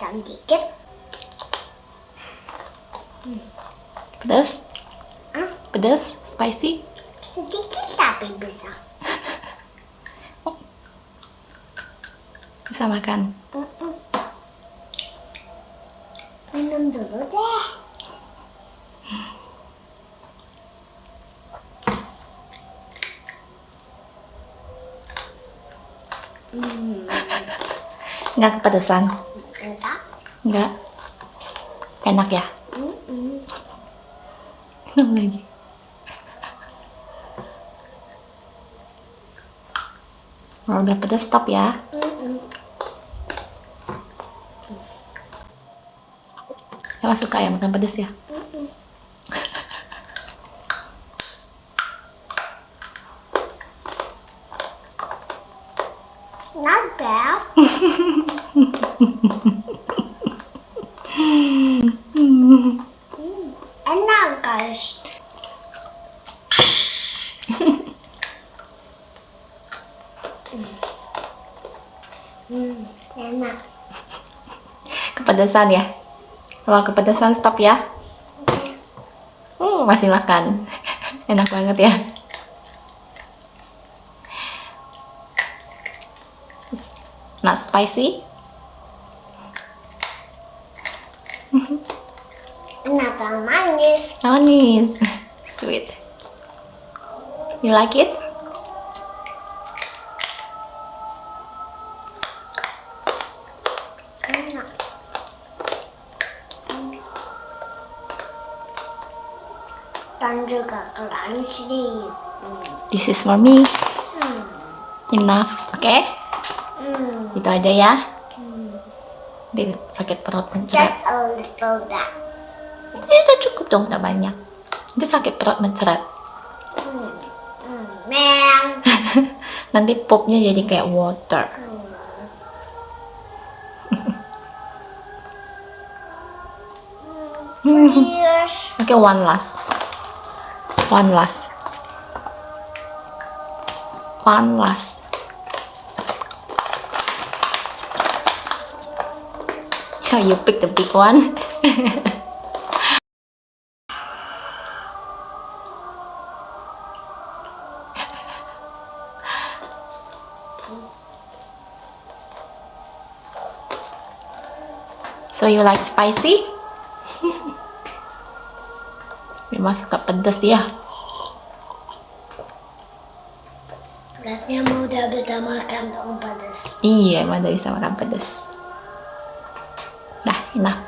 hitam dikit. Pedas? Pedas? Spicy? Sedikit tapi bisa. Bisa makan? Minum dulu deh. Nggak kepedesan? Enggak. Nggak? Enak ya? Minum lagi. Kalau udah pedas stop ya. Emang suka ya makan pedas ya? Not bad. Enak guys. Enak. Kepedesan ya? Kalau kepedesan stop ya. Masih makan. Enak banget ya. Not spicy? Kenapa manis? Manis. Sweet. You like it? Enak. Dan juga crunchy. This is for me. Enough, oke? Itu aja ya. Nanti sakit perut mencret. Just a little that. Itu cukup dong, udah banyak. Nanti sakit perut mencret. Man. Nanti popnya jadi kayak water. Yes. Oke, one last. One last. One last. Yeah, you pick the big one. So you like spicy? Memang suka pedas ya. Berarti mau udah bisa makan dong pedas. Iya, emang udah bisa makan pedas. Dah, enough.